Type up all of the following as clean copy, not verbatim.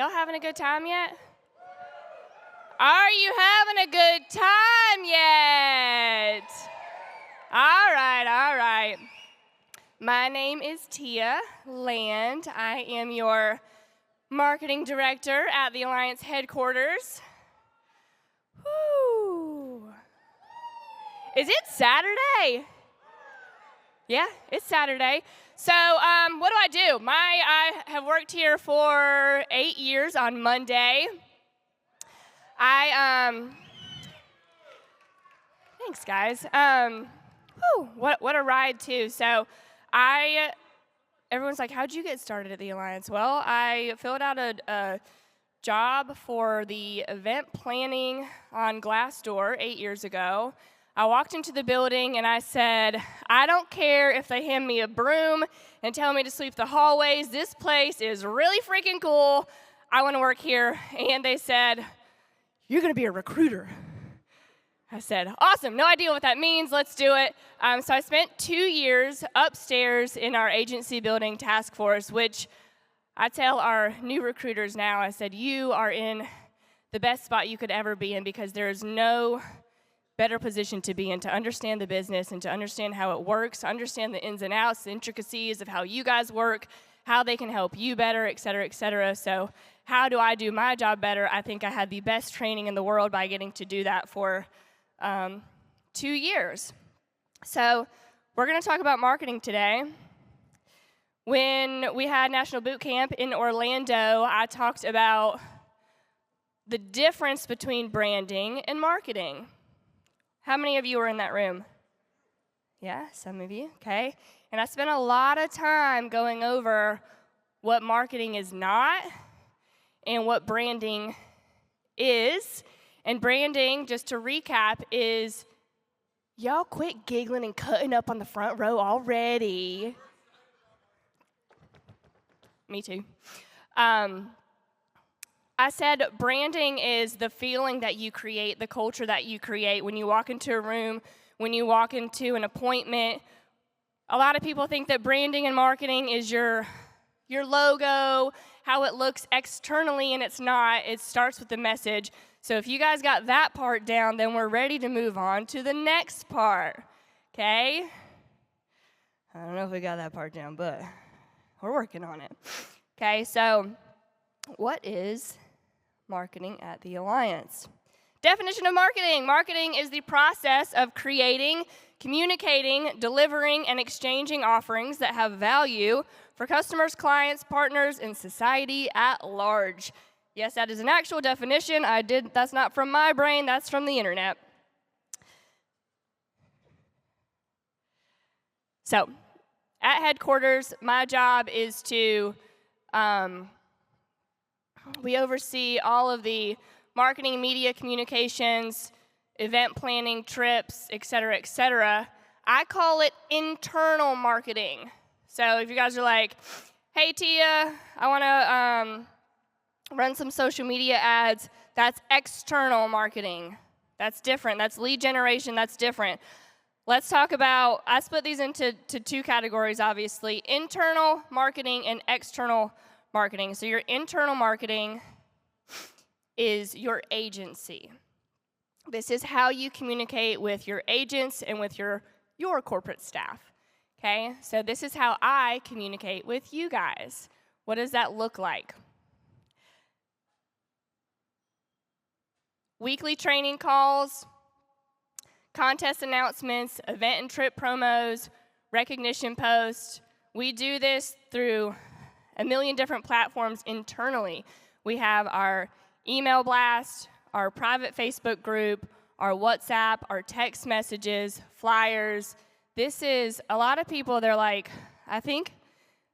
Y'all having a good time yet? Are you having a good time yet? All right. My name is Tia Land. I am your marketing director at the Alliance headquarters. Woo. Is it Saturday? Yeah, it's Saturday. So what do? I have worked here for 8 years on Monday. Thanks, guys. What a ride, too. So everyone's like, how'd you get started at the Alliance? Well, I filled out a job for the event planning on Glassdoor 8 years ago. I walked into the building and I said, I don't care if they hand me a broom and tell me to sweep the hallways. This place is really freaking cool. I want to work here. And they said, you're going to be a recruiter. I said, awesome. No idea what that means. Let's do it. So I spent 2 years upstairs in our agency building task force, which I tell our new recruiters now, I said, you are in the best spot you could ever be in because there is no better position to be in, to understand the business and to understand how it works, to understand the ins and outs, the intricacies of how you guys work, how they can help you better, et cetera, et cetera. So how do I do my job better? I think I had the best training in the world by getting to do that for 2 years. So we're going to talk about marketing today. When we had National Boot Camp in Orlando, I talked about the difference between branding and marketing. How many of you were in that room? Yeah, some of you, okay. And I spent a lot of time going over what marketing is not and what branding is. And branding, just to recap, is y'all quit giggling and cutting up on the front row already. Me too. I said branding is the feeling that you create, the culture that you create when you walk into a room, when you walk into an appointment. A lot of people think that branding and marketing is your logo, how it looks externally, and it's not. It starts with the message. So if you guys got that part down, then we're ready to move on to the next part, okay? I don't know if we got that part down, but we're working on it. Okay, so what is marketing at the Alliance? Definition of marketing. Marketing is the process of creating, communicating, delivering, and exchanging offerings that have value for customers, clients, partners, and society at large. Yes, that is an actual definition. That's not from my brain, that's from the internet. So, at headquarters, my job is to, we oversee all of the marketing, media communications, event planning, trips, et cetera, et cetera. I call it internal marketing. So if you guys are like, hey, Tia, I want to run some social media ads, that's external marketing. That's different. That's lead generation. That's different. Let's talk about, I split these into two categories, obviously, internal marketing and external marketing. So your internal marketing is your agency. This is how you communicate with your agents and with your corporate staff. Okay, so this is how I communicate with you guys. What does that look like? Weekly training calls, contest announcements, event and trip promos, recognition posts. We do this through a million different platforms internally. We have our email blast, our private Facebook group, our WhatsApp, our text messages, flyers. This is, a lot of people, they're like, I think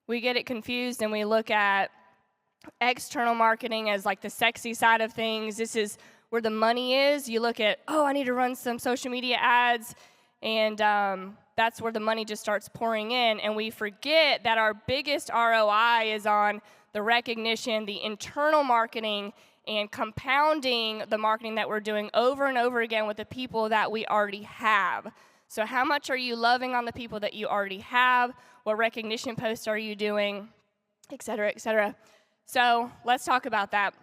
we get it confused and we look at external marketing as like the sexy side of things. This is where the money is. You look at, I need to run some social media ads, and that's where the money just starts pouring in. And we forget that our biggest ROI is on the recognition, the internal marketing, and compounding the marketing that we're doing over and over again with the people that we already have. So how much are you loving on the people that you already have? What recognition posts are you doing? Et cetera, et cetera. So let's talk about that.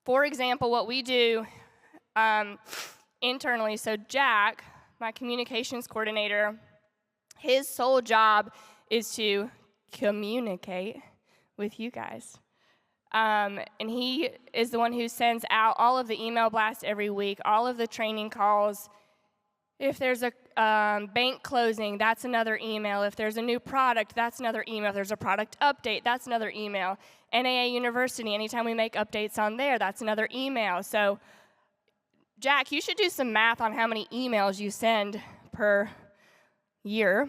For example, what we do internally, so Jack, my communications coordinator, his sole job is to communicate with you guys. And he is the one who sends out all of the email blasts every week, all of the training calls. If there's a bank closing, that's another email. If there's a new product, that's another email. If there's a product update, that's another email. NAA University, anytime we make updates on there, that's another email. So, Jack, you should do some math on how many emails you send per year.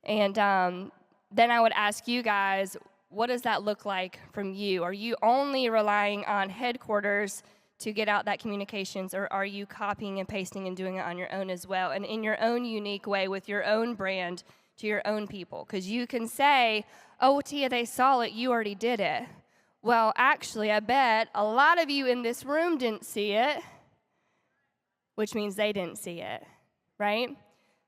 And then I would ask you guys, what does that look like from you? Are you only relying on headquarters to get out that communications, or are you copying and pasting and doing it on your own as well, and in your own unique way with your own brand to your own people? Because you can say, oh, Tia, they saw it, you already did it. Well, actually, I bet a lot of you in this room didn't see it, which means they didn't see it, right?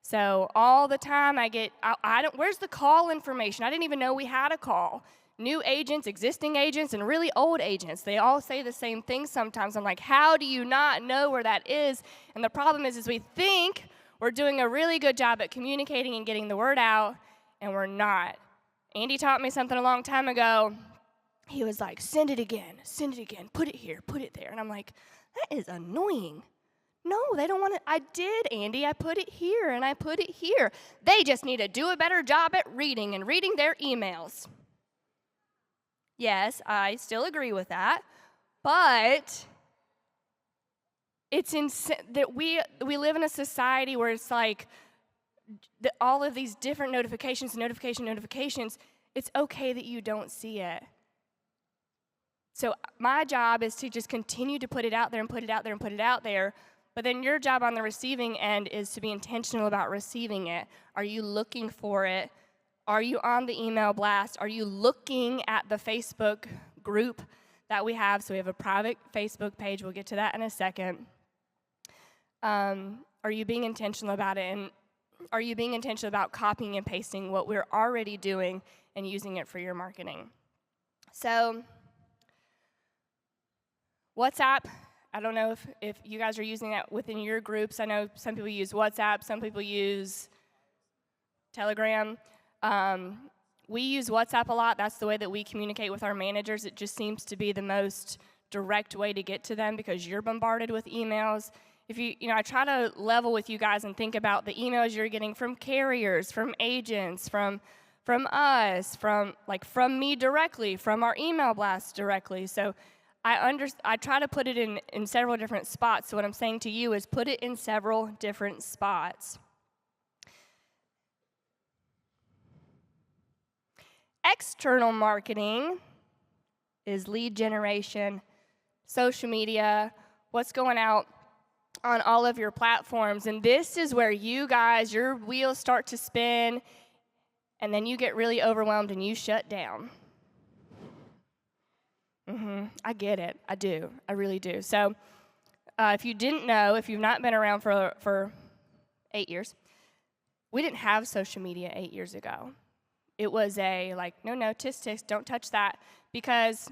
So all the time I don't, where's the call information? I didn't even know we had a call. New agents, existing agents, and really old agents, they all say the same thing sometimes. I'm like, how do you not know where that is? And the problem is we think we're doing a really good job at communicating and getting the word out, and we're not. Andy taught me something a long time ago. He was like, send it again, put it here, put it there. And I'm like, that is annoying. No, they don't want it. I did, Andy. I put it here, and I put it here. They just need to do a better job at reading and reading their emails. Yes, I still agree with that, but it's that we live in a society where it's like all of these different notifications, it's okay that you don't see it. So my job is to just continue to put it out there and put it out there and put it out there, but then your job on the receiving end is to be intentional about receiving it. Are you looking for it? Are you on the email blast? Are you looking at the Facebook group that we have? So we have a private Facebook page. We'll get to that in a second. Are you being intentional about it? And are you being intentional about copying and pasting what we're already doing and using it for your marketing? So WhatsApp, I don't know if you guys are using that within your groups. I know some people use WhatsApp. Some people use Telegram. We use WhatsApp a lot. That's the way that we communicate with our managers. It just seems to be the most direct way to get to them because you're bombarded with emails. If I try to level with you guys and think about the emails you're getting from carriers, from agents, from us, from me directly, from our email blasts directly. So I try to put it in several different spots. So what I'm saying to you is put it in several different spots. External marketing is lead generation, social media, what's going out on all of your platforms. And this is where you guys, your wheels start to spin, and then you get really overwhelmed and you shut down. I get it. I do. I really do. So if you didn't know, if you've not been around for 8 years, we didn't have social media 8 years ago. It was no, tis, don't touch that, because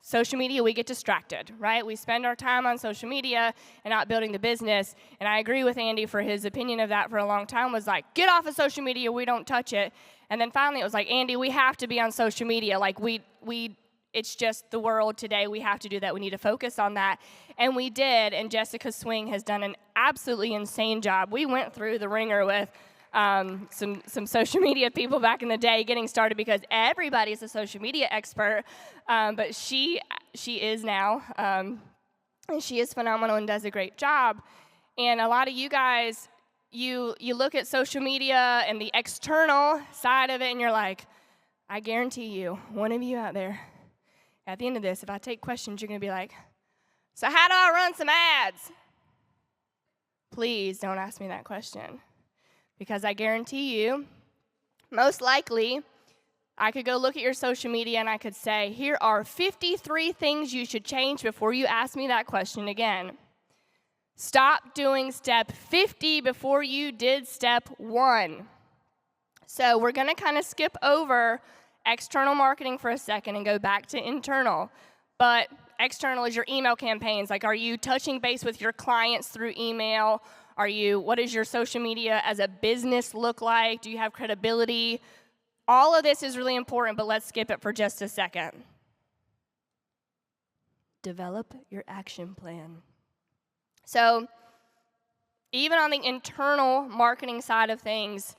social media, we get distracted, right? We spend our time on social media and not building the business, and I agree with Andy for his opinion of that for a long time, was like, get off of social media, we don't touch it, and then finally it was like, Andy, we have to be on social media, it's just the world today, we have to do that, we need to focus on that, and we did, and Jessica Swing has done an absolutely insane job. We went through the ringer with some social media people back in the day getting started because everybody's a social media expert, but she is now, and she is phenomenal and does a great job. And a lot of you guys, you look at social media and the external side of it, and you're like, I guarantee you, one of you out there, at the end of this, if I take questions, you're going to be like, so how do I run some ads? Please don't ask me that question. Because I guarantee you, most likely, I could go look at your social media and I could say, here are 53 things you should change before you ask me that question again. Stop doing step 50 before you did step 1. So we're going to kind of skip over external marketing for a second and go back to internal. But external is your email campaigns. Like, are you touching base with your clients through email? What does your social media as a business look like? Do you have credibility? All of this is really important, but let's skip it for just a second. Develop your action plan. So, even on the internal marketing side of things,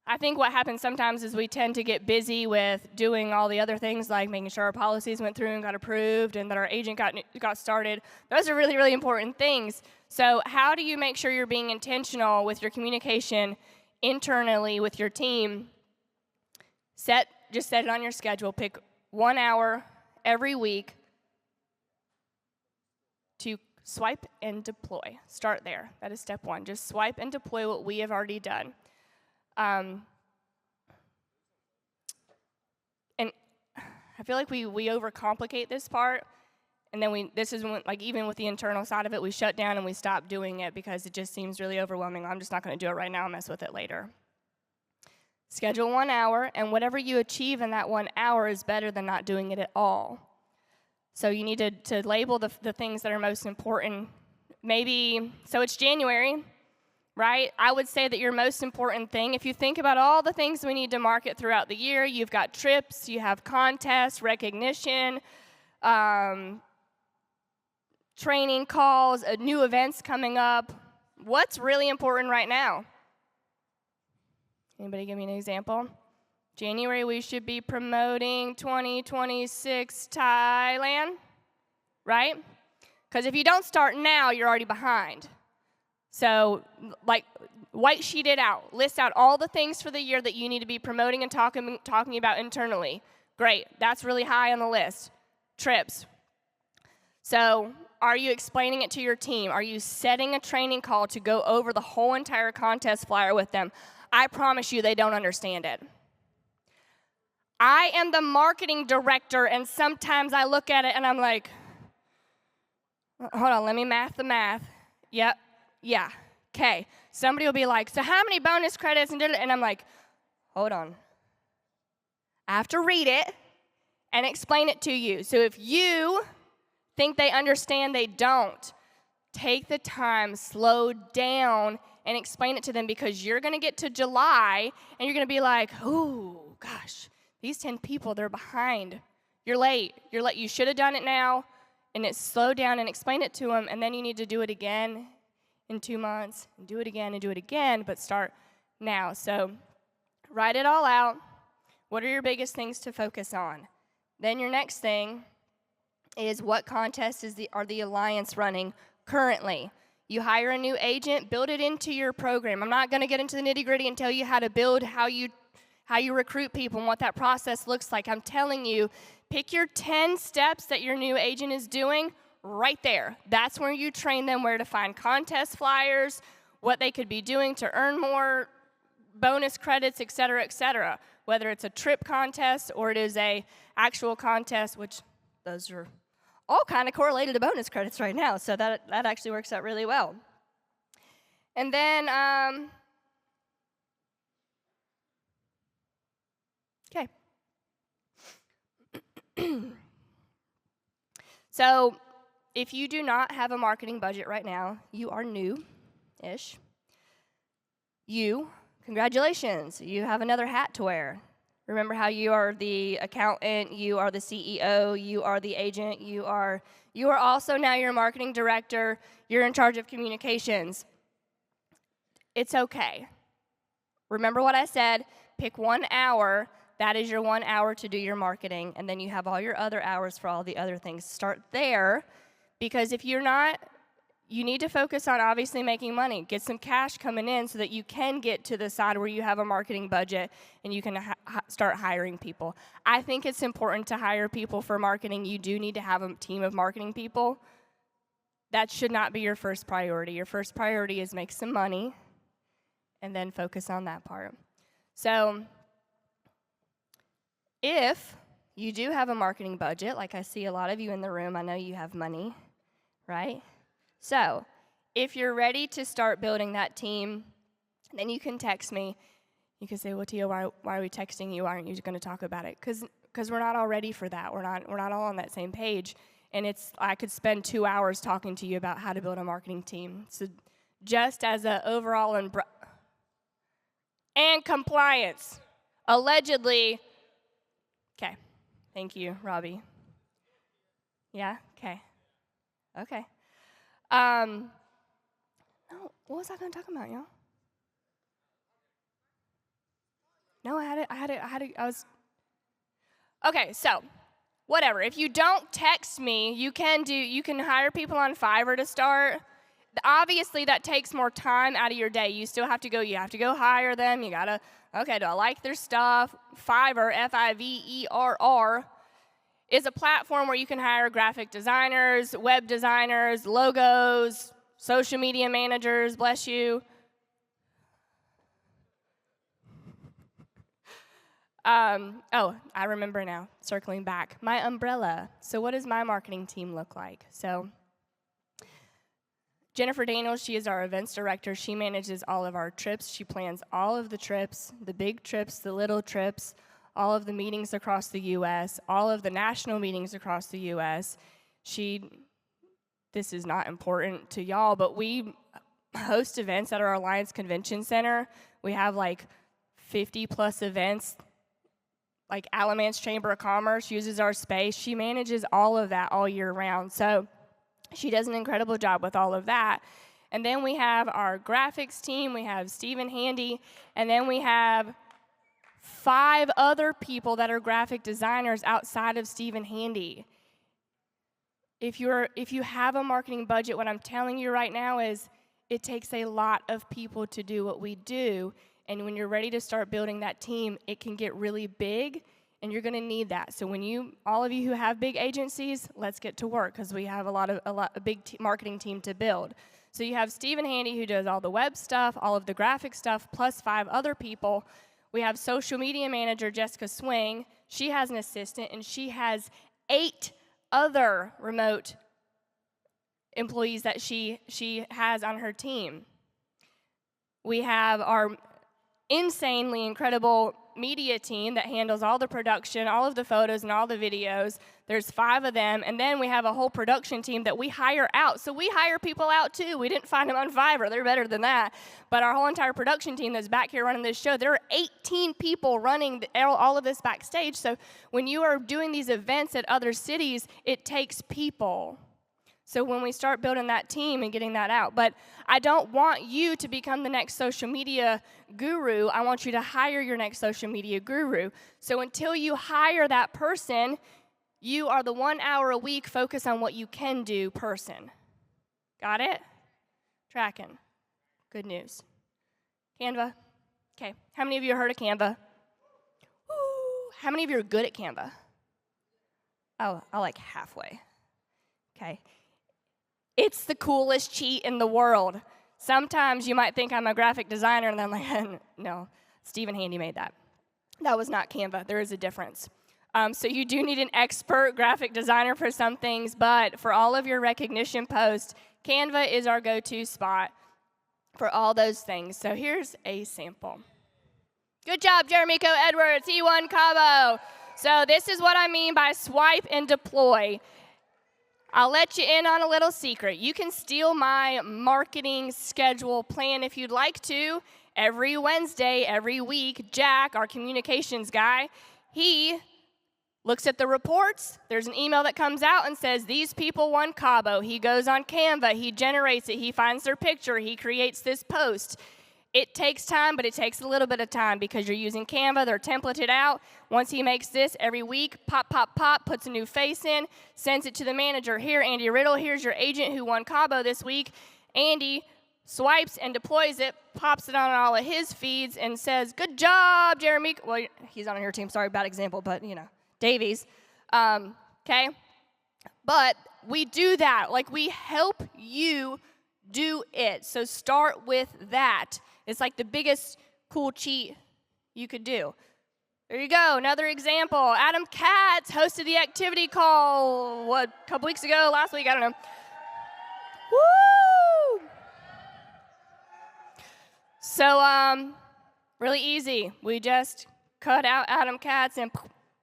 I think what happens sometimes is we tend to get busy with doing all the other things, like making sure our policies went through and got approved and that our agent got started. Those are really, really important things. So how do you make sure you're being intentional with your communication internally with your team? Just set it on your schedule. Pick 1 hour every week to swipe and deploy. Start there. That is step one. Just swipe and deploy what we have already done. And I feel like we overcomplicate this part, and then this is when, like, even with the internal side of it, we shut down and we stop doing it because it just seems really overwhelming. I'm just not going to do it right now. I'll mess with it later. Schedule 1 hour, and whatever you achieve in that 1 hour is better than not doing it at all. So you need to label the things that are most important. So it's January. Right? I would say that your most important thing, if you think about all the things we need to market throughout the year, you've got trips, you have contests, recognition, training calls, new events coming up. What's really important right now? Anybody give me an example? January, we should be promoting 2026 Thailand, right? Because if you don't start now, you're already behind. So, like, white sheet it out. List out all the things for the year that you need to be promoting and talking about internally. Great. That's really high on the list. Trips. So, are you explaining it to your team? Are you setting a training call to go over the whole entire contest flyer with them? I promise you they don't understand it. I am the marketing director, and sometimes I look at it and I'm like, hold on, let me math the math. Yep. Yeah, okay. Somebody will be like, so how many bonus credits? And I'm like, hold on. I have to read it and explain it to you. So if you think they understand, they don't. Take the time, slow down, and explain it to them, because you're going to get to July and you're going to be like, oh, gosh, these 10 people, they're behind. You're late. You should have done it now. And it's slow down and explain it to them, and then you need to do it again in 2 months, and do it again, but start now. So write it all out. What are your biggest things to focus on? Then your next thing is, what contests are the Alliance running currently? You hire a new agent, build it into your program. I'm not going to get into the nitty-gritty and tell you how to build, how you recruit people and what that process looks like. I'm telling you, pick your 10 steps that your new agent is doing. Right there. That's where you train them where to find contest flyers, what they could be doing to earn more bonus credits, et cetera, whether it's a trip contest or it is a actual contest, which those are all kind of correlated to bonus credits right now, so that actually works out really well. And then, okay. So, if you do not have a marketing budget right now, you are new-ish. Congratulations, you have another hat to wear. Remember how you are the accountant, you are the CEO, you are the agent, you are also now your marketing director, you're in charge of communications. It's okay. Remember what I said, pick 1 hour, that is your 1 hour to do your marketing, and then you have all your other hours for all the other things. Start there. Because if you're not, you need to focus on obviously making money. Get some cash coming in so that you can get to the side where you have a marketing budget and you can start hiring people. I think it's important to hire people for marketing. You do need to have a team of marketing people. That should not be your first priority. Your first priority is make some money and then focus on that part. So if you do have a marketing budget, like I see a lot of you in the room, I know you have money, right? So if you're ready to start building that team, then you can text me. You could say, well, Tia, why are we texting you? Why aren't you going to talk about it? Because we're not all ready for that. We're not all on that same page. And I could spend 2 hours talking to you about how to build a marketing team. So just as an overall and compliance. Allegedly, okay. Thank you, Robbie. Yeah, okay. Okay. No, what was I going to talk about, y'all? No, okay, so, whatever. If you don't text me, you can hire people on Fiverr to start. Obviously, that takes more time out of your day. You have to go hire them. You gotta, okay, do I like their stuff? Fiverr, Fiverr, is a platform where you can hire graphic designers, web designers, logos, social media managers, bless you. I remember now, circling back. My umbrella. So what does my marketing team look like? So Jennifer Daniels, she is our events director. She manages all of our trips. She plans all of the trips, the big trips, the little trips, all of the meetings across the U.S., all of the national meetings across the U.S. This is not important to y'all, but we host events at our Alliance Convention Center. We have like 50-plus events. Like Alamance Chamber of Commerce uses our space. She manages all of that all year round. So she does an incredible job with all of that. And then we have our graphics team. We have Stephen Handy. And then we have 5 other people that are graphic designers outside of Stephen Handy. If you have a marketing budget, what I'm telling you right now is it takes a lot of people to do what we do. And when you're ready to start building that team, it can get really big, and you're going to need that. So all of you who have big agencies, let's get to work, because we have a big marketing team to build. So you have Stephen Handy, who does all the web stuff, all of the graphic stuff, plus 5 other people. We have social media manager Jessica Swing. She has an assistant, and she has 8 other remote employees that she has on her team. We have our insanely incredible media team that handles all the production, all of the photos, and all the videos. There's 5 of them, and then we have a whole production team that we hire out. So we hire people out, too. We didn't find them on Fiverr. They're better than that. But our whole entire production team that's back here running this show, there are 18 people running all of this backstage. So when you are doing these events at other cities, it takes people. So when we start building that team and getting that out. But I don't want you to become the next social media guru. I want you to hire your next social media guru. So until you hire that person, you are the 1 hour a week focus on what you can do person. Got it? Tracking. Good news. Canva? Okay. How many of you have heard of Canva? Ooh. How many of you are good at Canva? Oh, I like halfway. Okay. It's the coolest cheat in the world. Sometimes you might think I'm a graphic designer, and then I'm like, no, Stephen Handy made that. That was not Canva. There is a difference. So you do need an expert graphic designer for some things, but for all of your recognition posts, Canva is our go-to spot for all those things. So here's a sample. Good job, Jeremy Edwards. He won Cabo. So this is what I mean by swipe and deploy. I'll let you in on a little secret. You can steal my marketing schedule plan if you'd like to. Every Wednesday, every week, Jack, our communications guy, he looks at the reports. There's an email that comes out and says, these people won Cabo. He goes on Canva. He generates it. He finds their picture. He creates this post. It takes time, but it takes a little bit of time because you're using Canva. They're templated out. Once he makes this every week, pop, pop, pop, puts a new face in, sends it to the manager. Here, Andy Riddle, here's your agent who won Cabo this week. Andy swipes and deploys it, pops it on all of his feeds, and says, good job, Jeremy. Well, he's on your team. Sorry, bad example, but, Davies. Okay? But we do that. Like, we help you do it. So start with that. It's like the biggest cool cheat you could do. There you go, another example. Adam Katz hosted the activity call, a couple weeks ago, last week, I don't know. Woo! So Really easy. We just cut out Adam Katz and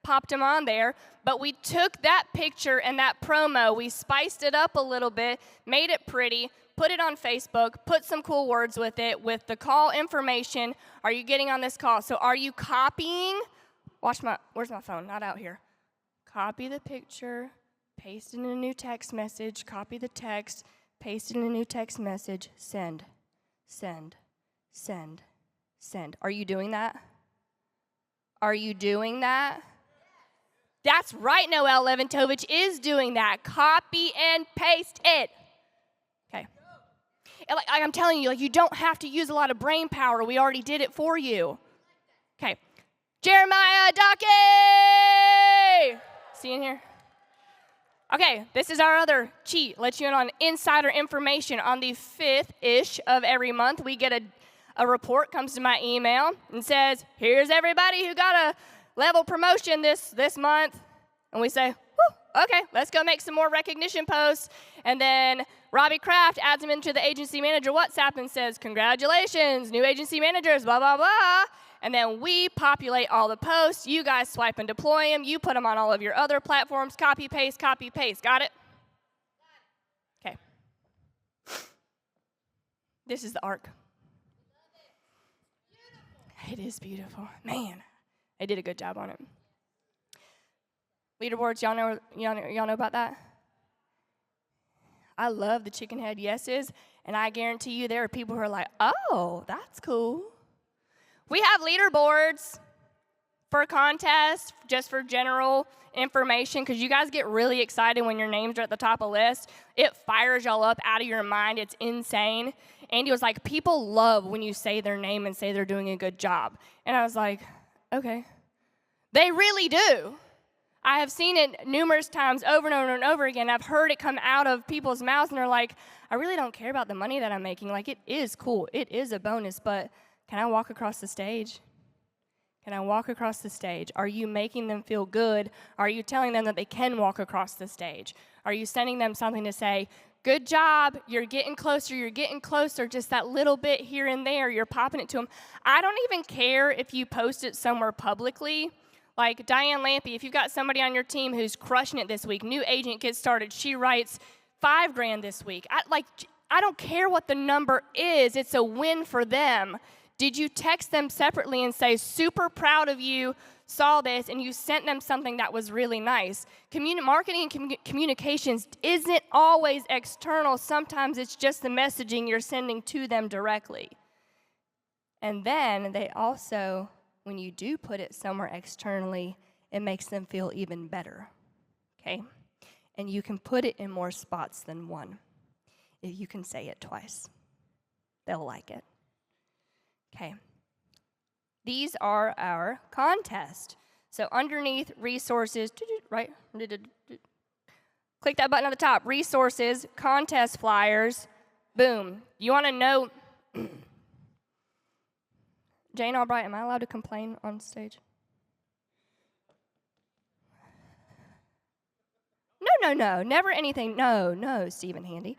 popped him on there. But we took that picture and that promo, we spiced it up a little bit, made it pretty, put it on Facebook, put some cool words with it, with the call information. Are you getting on this call? So are you copying? Where's my phone? Not out here. Copy the picture, paste it in a new text message, copy the text, paste it in a new text message, send, send, send, send. Are you doing that? Are you doing that? That's right, Noel Leventovich is doing that. Copy and paste it. Okay. And like I'm telling you, like you don't have to use a lot of brain power. We already did it for you. Okay. Jeremiah Dockey! See you in here? Okay, this is our other cheat. Lets you in on insider information. On the 5th-ish of every month, we get a report, comes to my email, and says, here's everybody who got a level promotion this month. And we say, whew, okay, let's go make some more recognition posts. And then Robbie Kraft adds them into the agency manager WhatsApp and says, congratulations, new agency managers, blah, blah, blah. And then we populate all the posts. You guys swipe and deploy them. You put them on all of your other platforms. Copy, paste, copy, paste. Got it? Okay. This is the arc. It is beautiful. Man, they did a good job on it. Leaderboards, y'all know about that? I love the chicken head yeses, and I guarantee you there are people who are like, oh, that's cool. We have leaderboards for contests, just for general information, because you guys get really excited when your names are at the top of the list. It fires y'all up out of your mind. It's insane. Andy was like, people love when you say their name and say they're doing a good job. And I was like, okay. They really do. I have seen it numerous times over and over and over again. I've heard it come out of people's mouths, and they're like, I really don't care about the money that I'm making. Like, it is cool. It is a bonus, but can I walk across the stage? Can I walk across the stage? Are you making them feel good? Are you telling them that they can walk across the stage? Are you sending them something to say, good job, you're getting closer, just that little bit here and there, you're popping it to them. I don't even care if you post it somewhere publicly. Like Diane Lampy, if you've got somebody on your team who's crushing it this week, new agent gets started, she writes $5,000 this week. I don't care what the number is, it's a win for them. Did you text them separately and say, super proud of you, saw this, and you sent them something that was really nice? Marketing and communications isn't always external. Sometimes it's just the messaging you're sending to them directly. And then they also, when you do put it somewhere externally, it makes them feel even better, okay? And you can put it in more spots than one. If you can say it twice, they'll like it. Okay, these are our contests. So underneath resources, right? Click that button at the top, resources, contest flyers, boom. You want to know, Jane Albright, am I allowed to complain on stage? No, never anything. No, Stephen Handy.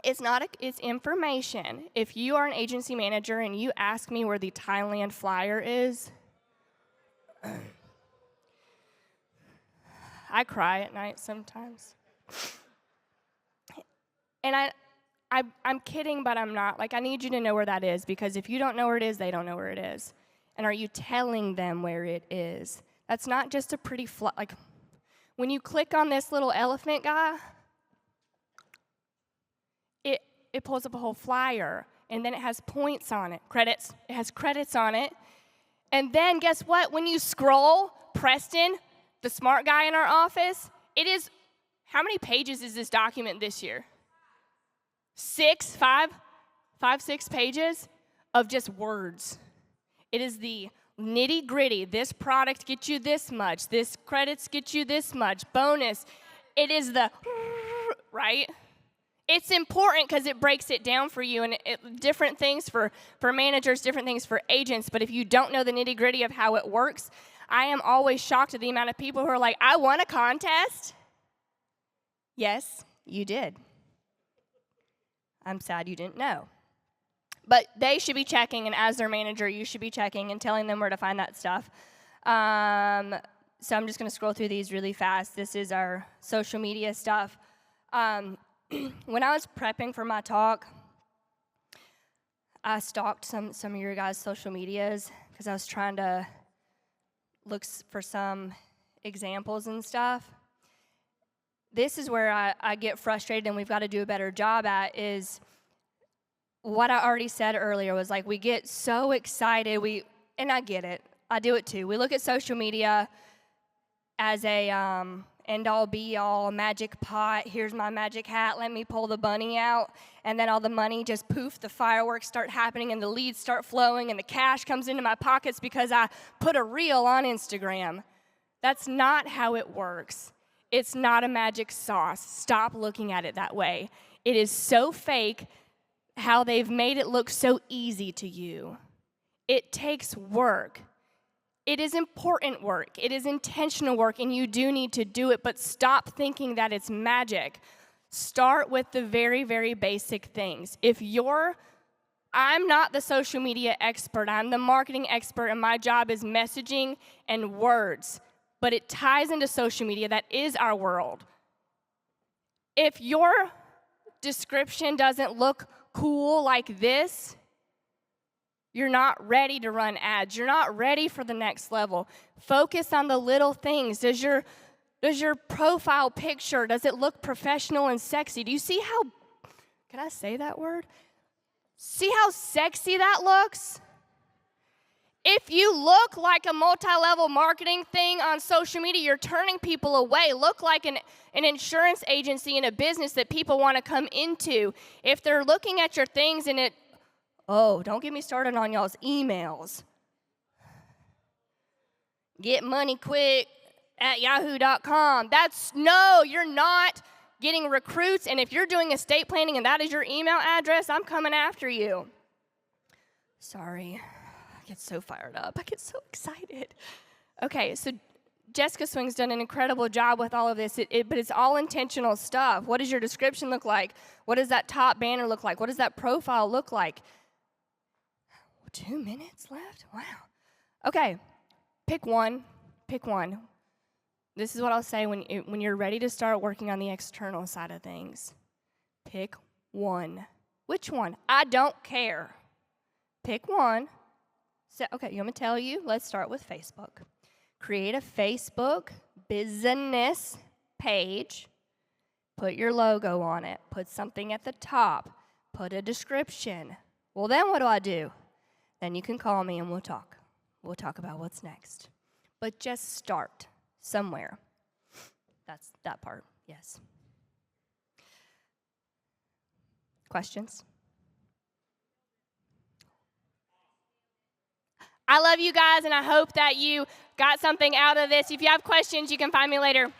It's information. If you are an agency manager and you ask me where the Thailand flyer is, I cry at night sometimes. And I'm kidding, but I'm not. Like, I need you to know where that is, because if you don't know where it is, they don't know where it is. And are you telling them where it is? That's not just a pretty like, when you click on this little elephant guy, it pulls up a whole flyer, and then it has points on it, credits. It has credits on it. And then guess what? When you scroll, Preston, the smart guy in our office, it is, how many pages is this document this year? 6 pages of just words. It is the nitty gritty. This product gets you this much. This credits get you this much. Bonus. It is the, right? It's important because it breaks it down for you, and different things for managers, different things for agents. But if you don't know the nitty gritty of how it works, I am always shocked at the amount of people who are like, I won a contest. Yes, you did. I'm sad you didn't know. But they should be checking, and as their manager, you should be checking and telling them where to find that stuff. So I'm just going to scroll through these really fast. This is our social media stuff. When I was prepping for my talk, I stalked some of your guys' social medias because I was trying to look for some examples and stuff. This is where I get frustrated and we've got to do a better job at is what I already said earlier was like we get so excited. And I get it. I do it too. We look at social media as a end-all, be-all, magic pot. Here's my magic hat. Let me pull the bunny out. And then all the money just poof, the fireworks start happening and the leads start flowing and the cash comes into my pockets because I put a reel on Instagram. That's not how it works. It's not a magic sauce. Stop looking at it that way. It is so fake how they've made it look so easy to you. It takes work. It is important work. It is intentional work, and you do need to do it, but stop thinking that it's magic. Start with the very, very basic things. I'm not the social media expert. I'm the marketing expert, and my job is messaging and words, but it ties into social media. That is our world. If your description doesn't look cool like this, you're not ready to run ads. You're not ready for the next level. Focus on the little things. Does your profile picture, does it look professional and sexy? Do you see how, can I say that word? See how sexy that looks? If you look like a multi-level marketing thing on social media, you're turning people away. Look like an insurance agency and a business that people want to come into. If they're looking at your things and don't get me started on y'all's emails. Get money quick at yahoo.com. You're not getting recruits. And if you're doing estate planning and that is your email address, I'm coming after you. Sorry. I get so fired up. I get so excited. Okay, so Jessica Swing's done an incredible job with all of this, but it's all intentional stuff. What does your description look like? What does that top banner look like? What does that profile look like? 2 minutes left? Wow. Okay, pick one. This is what I'll say when you're ready to start working on the external side of things. Pick one. Which one? I don't care. Pick one. So, okay, you want me to tell you? Let's start with Facebook. Create a Facebook business page. Put your logo on it. Put something at the top. Put a description. Well, then what do? Then you can call me and we'll talk. We'll talk about what's next. But just start somewhere. That's that part, yes. Questions? I love you guys, and I hope that you got something out of this. If you have questions, you can find me later.